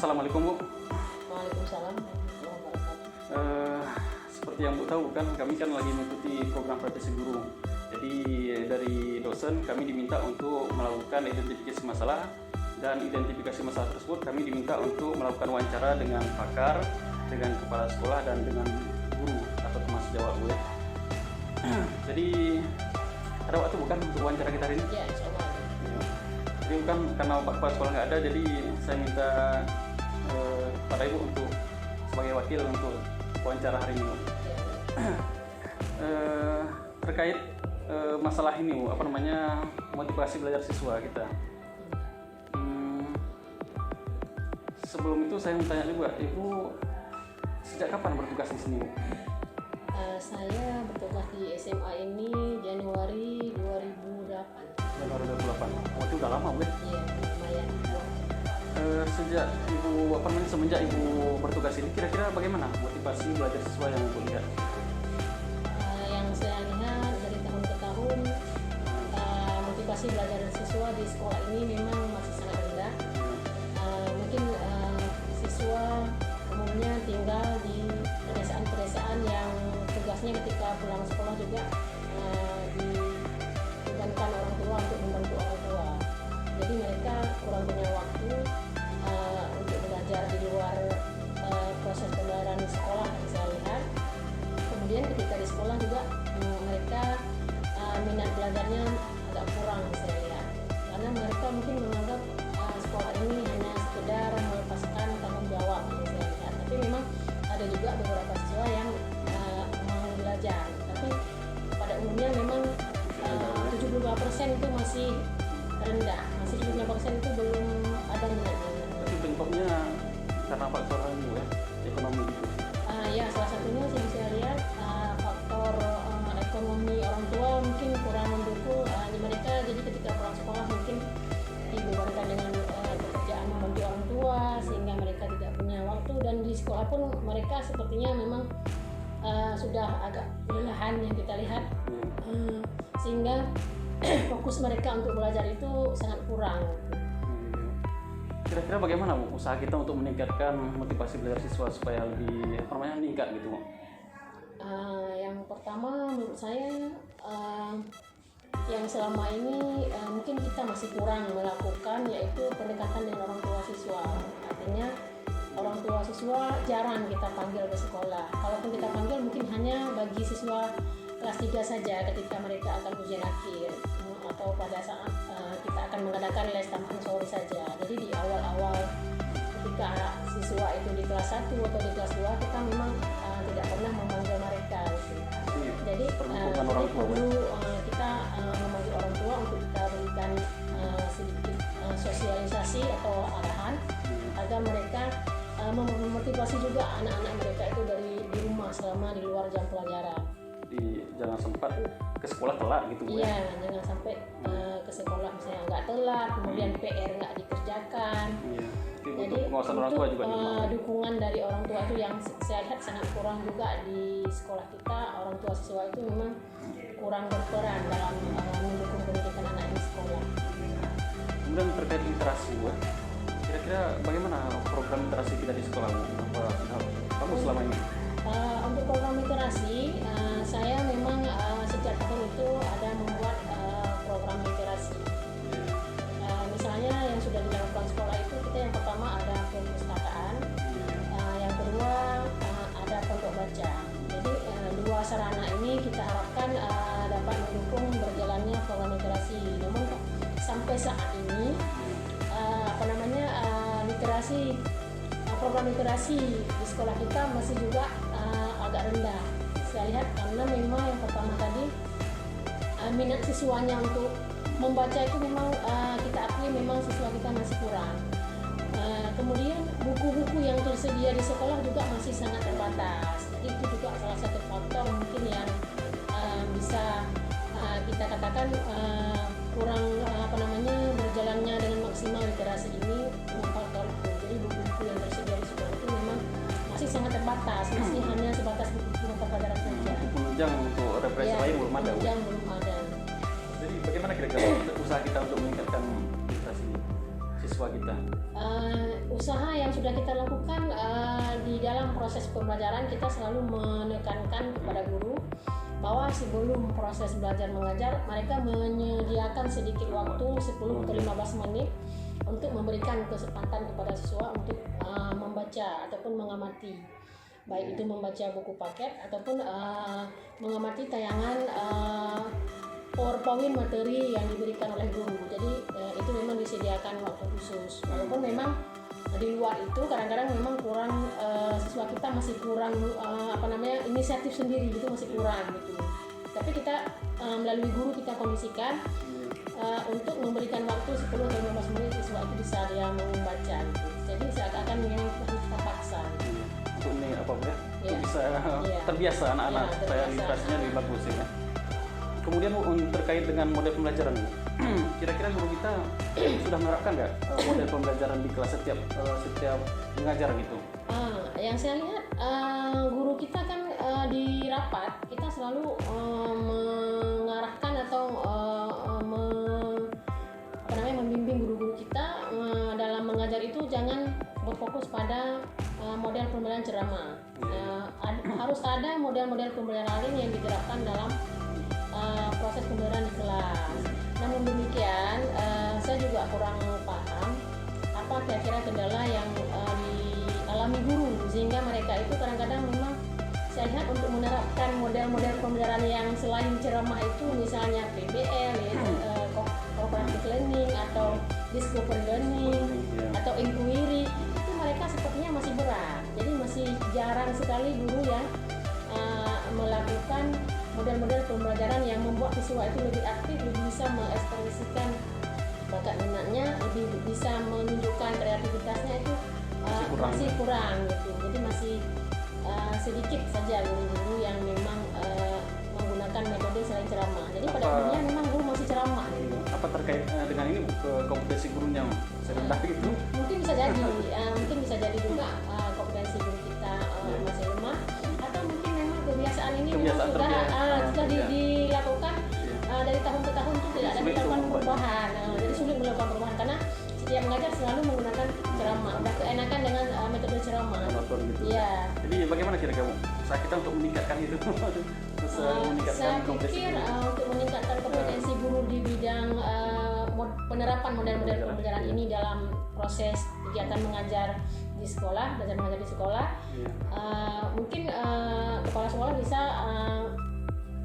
Assalamualaikum Bu. Waalaikumsalam warahmatullahi wabarakatuh. Seperti yang Bu tahu kan, kami kan lagi mengikuti program profesi guru. Jadi dari dosen kami diminta untuk melakukan identifikasi masalah, dan identifikasi masalah tersebut kami diminta untuk melakukan wawancara dengan pakar, dengan kepala sekolah, dan dengan guru atau teman sejawat Bu ya. Jadi ada waktu bukan untuk wawancara kita hari ini? Ya, insya Allah. Jadi bukan karena Pak Kepala Sekolah nggak ada, jadi saya minta pada Ibu untuk sebagai wakil untuk wawancara hari ini Bu. Terkait masalah ini Bu, motivasi belajar siswa kita. Sebelum itu saya mau tanya dulu Bu, Ibu sejak kapan bertugas di sini Bu? Saya bertugas di SMA ini Januari 2008. Januari 2008. Oh, itu udah lama Bu ya? Iya, lumayan. Sejak Ibu semenjak Ibu bertugas ini, kira-kira bagaimana motivasi belajar siswa yang Ibu lihat? Yang saya lihat dari tahun ke tahun, motivasi belajar siswa di sekolah ini memang masih sangat rendah. Mungkin siswa umumnya tinggal di pedesaan-pedesaan yang tugasnya ketika pulang sekolah juga dibebankan orang tua untuk membantu orang tua. Jadi mereka kurang punya waktu untuk belajar di luar proses pembelajaran di sekolah yang saya lihat. Kemudian ketika di sekolah juga mereka minat belajarnya agak kurang saya lihat, karena mereka mungkin menganggap sekolah ini hanya sekedar melepaskan tanggung jawab yang saya lihat. Tapi memang ada juga beberapa siswa yang mau belajar, tapi pada umumnya memang 72% itu masih rendah, masih 75% itu belum ada minatnya. Tapi bentuknya karena faktor ya, ekonomi gitu. Ya, salah satunya saya lihat faktor ekonomi orang tua mungkin kurang mendukung mereka. Jadi ketika pulang sekolah mungkin dibebankan dengan pekerjaan membantu orang tua, sehingga mereka tidak punya waktu, dan di sekolah pun mereka sepertinya memang sudah agak kelelahan yang kita lihat, sehingga fokus mereka untuk belajar itu sangat kurang. Kira-kira bagaimana Bu usaha kita untuk meningkatkan motivasi belajar siswa supaya lebih meningkat gitu Bu? Yang pertama menurut saya yang selama ini mungkin kita masih kurang melakukan, yaitu pendekatan dengan orang tua siswa. Artinya orang tua siswa jarang kita panggil ke sekolah. Kalaupun kita panggil mungkin hanya bagi siswa kelas 3 saja ketika mereka akan ujian akhir, atau pada saat kita akan mengadakan les tambahan sore saja. Jadi di awal-awal ketika siswa itu di kelas 1 atau di kelas 2, kita memang tidak pernah memanggil mereka gitu. Jadi perlu kita memanggil orang tua untuk kita berikan sedikit sosialisasi atau arahan agar mereka memotivasi juga anak-anak mereka itu dari di rumah selama di luar jam pelajaran. Jangan sempat ke sekolah telat gitu Bu. Iya, jangan sampai ke sekolah misalnya nggak telat, kemudian PR nggak dikerjakan. Jadi pengawasan orang tua juga dukungan dari orang tua itu yang saya lihat sangat kurang juga di sekolah kita. Orang tua siswa itu memang kurang berperan dalam mendukung pendidikan anak di sekolah. Kemudian terkait literasi Bu, kira-kira bagaimana program literasi kita di sekolah Bu? Kamu selama ini? Untuk program literasi, saya memang sejak tahun itu ada membuat program literasi. Misalnya yang sudah dilakukan sekolah itu, kita yang pertama ada perpustakaan, yang kedua ada pondok baca. Jadi dua sarana ini kita harapkan dapat mendukung berjalannya program literasi. Namun sampai saat ini program literasi di sekolah kita masih juga agak rendah. Saya lihat karena memang yang pertama tadi minat siswanya untuk membaca itu memang kita akui memang siswa kita masih kurang. Kemudian buku-buku yang tersedia di sekolah juga masih sangat terbatas. Itu juga salah satu faktor mungkin yang bisa kita katakan kurang berjalannya dengan maksimal literasi ini, faktor itu. Jadi buku-buku yang tersedia di sekolah itu memang masih sangat terbatas, masih hanya sebatas buku mata pelajaran saja. Penunjang untuk referensi lain belum ada. Belum ada. Jadi bagaimana kira-kira usaha kita untuk meningkatkan literasi siswa kita? usaha yang sudah kita lakukan di dalam proses pembelajaran, kita selalu menekankan kepada guru bahwa sebelum proses belajar mengajar mereka menyediakan sedikit waktu 10 atau 15 menit untuk memberikan kesempatan kepada siswa untuk membaca ataupun mengamati, baik itu membaca buku paket ataupun mengamati tayangan PowerPoint materi yang diberikan oleh guru. Jadi itu memang disediakan waktu khusus. Walaupun memang di luar itu kadang-kadang memang kurang, siswa kita masih kurang inisiatif sendiri, itu masih kurang gitu. Tapi kita melalui guru kita kondisikan untuk memberikan waktu 10 atau 15 menit siswa itu bisa dia membaca gitu. Jadi seakan-akan yang kita paksa gitu. Untuk ini apa ya? Iya. Bisa Iya. terbiasa anak-anak Iya, supaya terbiasa. literasinya lebih bagus ya. Kemudian Bu, terkait dengan model pembelajaran, kira-kira guru kita sudah menerapkan nggak model pembelajaran di kelas setiap mengajar gitu? Yang saya lihat guru kita kan di rapat kita selalu mengarahkan atau membimbing guru-guru kita dalam mengajar itu jangan berfokus pada model pembelajaran ceramah. Harus ada model-model pembelajaran lain yang diterapkan dalam proses pembelajaran di kelas. Namun demikian, saya juga kurang paham apa kira-kira kendala yang dialami guru sehingga mereka itu kadang-kadang memang saya lihat untuk menerapkan model-model pembelajaran yang selain ceramah itu misalnya PBL, cooperative learning atau discovery learning atau inquiry, itu mereka sepertinya masih berat. Jadi masih jarang sekali guru yang melakukan model-model pembelajaran yang membuat siswa itu lebih aktif, lebih bisa mengekspresikan bakat minatnya, lebih bisa menunjukkan kreativitasnya, itu masih kurang gitu. Jadi masih sedikit saja guru-guru yang memang menggunakan metode selain ceramah. Jadi pada umumnya memang guru masih ceramah gitu. Apa terkait dengan ini kompetensi gurunya serendah gitu? Mungkin bisa jadi juga kompetensi guru kita masih lemah, atau mungkin memang kebiasaan ini memang sudah dilakukan dari tahun ke tahun itu tidak ada dilakukan perubahan. Jadi sulit melakukan perubahan karena setiap mengajar selalu menggunakan ceramah, udah keenakan dengan metode ceramah. Gitu. Iya. Jadi bagaimana kira-kira usaha kita untuk meningkatkan itu? Saya pikir untuk meningkatkan kompetensi guru di bidang penerapan model-model pembelajaran ini dalam proses kegiatan mengajar di sekolah, belajar mengajar di sekolah, mungkin kepala sekolah bisa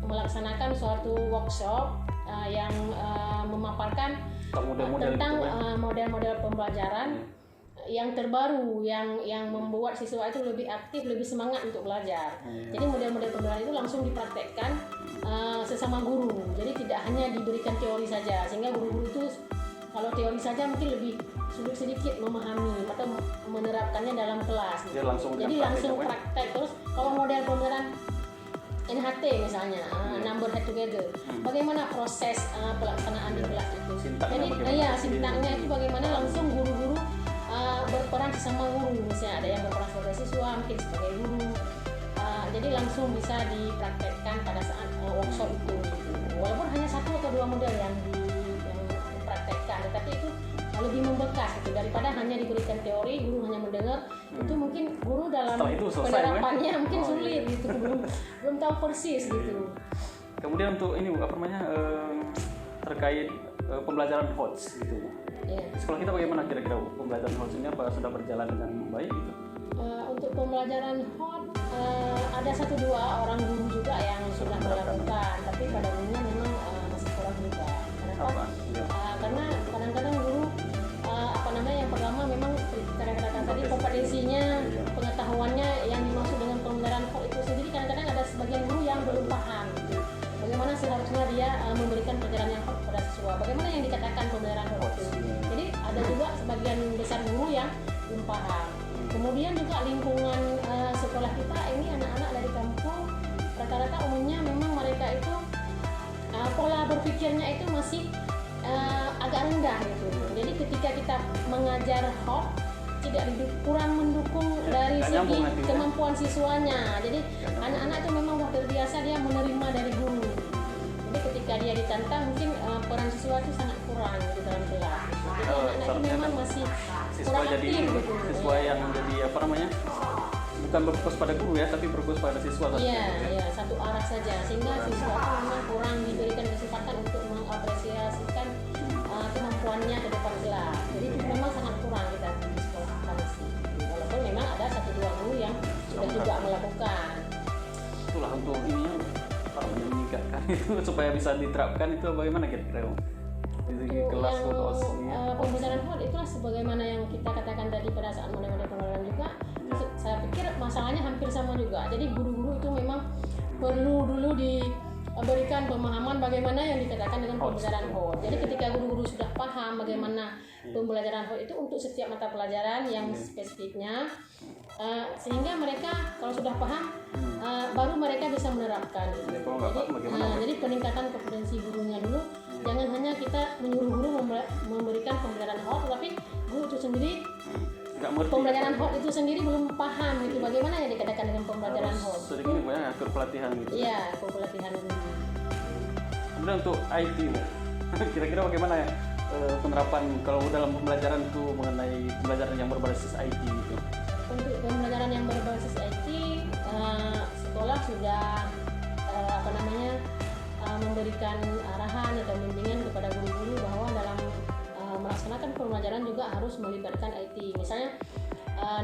melaksanakan suatu workshop yang memaparkan tentang model-model pembelajaran yang terbaru yang membuat siswa itu lebih aktif, lebih semangat untuk belajar. Jadi model-model pembelajaran itu langsung dipraktekkan sesama guru. Jadi tidak hanya diberikan teori saja, sehingga guru-guru itu kalau teori saja mungkin lebih sulit sedikit memahami atau menerapkannya dalam kelas. Jadi langsung praktek. Terus kalau model pembelajaran NHT misalnya, number head together, bagaimana proses pelaksanaan di kelas itu? Sintangnya itu bagaimana langsung guru-guru berperan sesama guru, misalnya ada yang berperan sebagai siswa, mungkin sebagai guru. Jadi langsung bisa dipraktekkan pada saat workshop itu. Walaupun hanya 1 atau 2 model yang dipraktekkan, tetapi itu lebih membekas gitu daripada hanya diberikan teori, guru hanya mendengar. Itu mungkin guru dalam penerapannya mungkin sulit gitu, belum tahu persis gitu. Kemudian untuk ini terkait pembelajaran HOTS gitu. Di sekolah kita bagaimana kira-kira pembelajaran HOTS ini, apa sudah berjalan dengan baik gitu? Untuk pembelajaran HOTS ada 1-2 orang guru juga yang sudah melakukan, tapi pada umumnya memang masih kurang juga. Kenapa? Karena kadang-kadang guru yang pertama memang kadang-kadang tadi kompetensinya, pengetahuannya yang dimaksud dengan pembelajaran HOTS itu sendiri, kadang-kadang ada sebagian guru yang belum paham gitu. Bagaimana seharusnya dia memberikan pelajaran yang HOTS pada siswa, bagaimana yang dikatakan pembelajaran HOTS itu. Jadi ada juga sebagian besar guru yang belum paham. Kemudian juga lingkungan sekolah kita ini anak-anak dari kampung, rata-rata umumnya memang mereka itu pola berpikirnya itu masih agak rendah gitu. Jadi ketika kita mengajar HOTS kurang mendukung dari segi kemampuan siswanya. Jadi anak-anak itu memang sudah terbiasa dia menerima dari guru. Jadi ketika dia ditantang mungkin peran siswa itu sangat kurang di dalam kelas. Jadi anak-anak itu memang masih siswa kurang jadi aktif gitu. siswa yang jadi apa namanya, bukan berfokus pada guru ya, tapi berfokus pada siswa tadi. Iya, iya, satu arah saja sehingga siswa itu memang kurang diberikan kesempatan untuk mengapresiasikan kemampuannya ke depan kelas. Jadi itu memang sangat kurang kita di sekolah Farisi. Walaupun memang ada 1-2 guru yang sudah juga melakukan. Itulah untuk ini apa namanya, meningkatkan itu supaya bisa diterapkan itu bagaimana kira-kira di segi Untuk kelas yang untuk OSIS. pembesaran HOT itulah sebagaimana yang kita katakan tadi pada saat model-model pengenalan juga. Saya pikir masalahnya hampir sama juga. Jadi guru-guru itu memang perlu dulu diberikan pemahaman bagaimana yang dikatakan dengan pembelajaran HOT. Jadi ketika guru-guru sudah paham bagaimana pembelajaran HOT itu untuk setiap mata pelajaran yang spesifiknya, sehingga mereka kalau sudah paham baru mereka bisa menerapkan. Jadi kalau nggak paham bagaimana? Jadi peningkatan kompetensi gurunya dulu. Jangan hanya kita menyuruh guru memberikan pembelajaran HOT, tetapi guru itu sendiri pembelajaran HOT itu sendiri belum paham gitu bagaimana yang dikatakan dengan pembelajaran HOT. Sedikit banyak atur pelatihan gitu. Iya, pelatihan dulu. Kemudian untuk IT, kira-kira bagaimana ya penerapan kalau dalam pembelajaran itu mengenai pembelajaran yang berbasis IT gitu? Untuk pembelajaran yang berbasis IT, sekolah sudah memberikan arahan atau bimbingan kepada guru-guru bahwa dalam melaksanakan pembelajaran juga harus melibatkan IT. Misalnya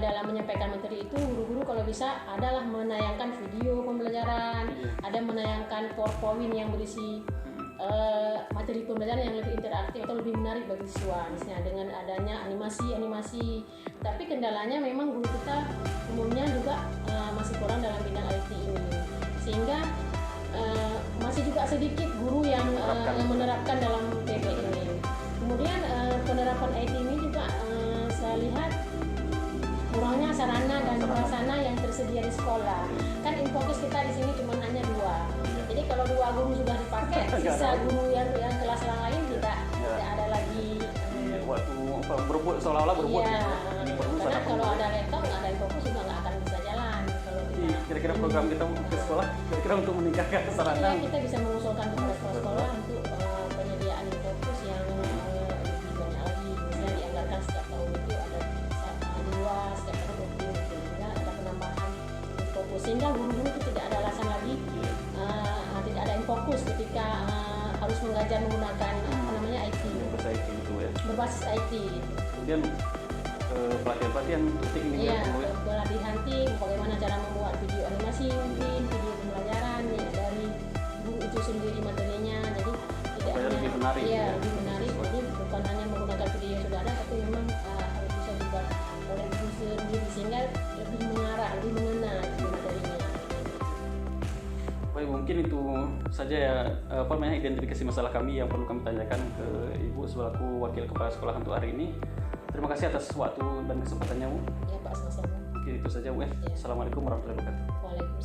dalam menyampaikan materi itu guru-guru kalau bisa adalah menayangkan video pembelajaran, ada menayangkan PowerPoint yang berisi materi pembelajaran yang lebih interaktif atau lebih menarik bagi siswa, misalnya dengan adanya animasi. Tapi kendalanya memang guru kita umumnya juga masih kurang dalam bidang IT ini, sehingga masih juga sedikit guru yang menerapkan dalam PP ini. Kemudian penerapan IT ini juga saya lihat kurangnya sarana dan prasarana yang tersedia di sekolah. Kan Infocus kita di sini cuma hanya 2. Jadi kalau 2 guru sudah dipakai, sisa guru yang kelas lain tidak ada lagi. Waktu berebut seolah-olah berebut. Iya. Karena kalau ada laptop nggak ada Infocus juga nggak akan bisa jalan. Kira-kira program kita ke sekolah, kira-kira untuk meningkatkan sarana. Ya, kita bisa mengusulkan kepada sekolah untuk penyediaan Infocus yang lebih banyak lagi. Misalnya dianggarkan setiap tahun itu ada 2, setiap tahun 20, sehingga ada penambahan Infocus, sehingga guru-guru itu tidak ada alasan lagi tidak ada Infocus ketika harus mengajar menggunakan IT. Berbasis IT itu ya. Berbasis IT. Kemudian pelatihan tekniknya ya, pelatihan tim, bagaimana cara membuat video animasi, mungkin video pembelajaran ya, dari guru itu sendiri materinya, jadi tidak hanya lebih menarik. Iya, lebih menarik. Jadi bukan hanya menggunakan video yang sudah ada, tapi memang harus bisa dibuat oleh guru sendiri sehingga lebih mengarah, lebih mengena gitu materinya. Baik, mungkin itu saja ya identifikasi masalah kami yang perlu kami tanyakan ke Ibu selaku wakil kepala sekolah untuk hari ini. Terima kasih atas waktu dan kesempatannya, Bu. Ya, Pak, sama-sama. Oke, itu saja, Bu. Ya. Assalamualaikum warahmatullahi wabarakatuh. Waalaikumsalam.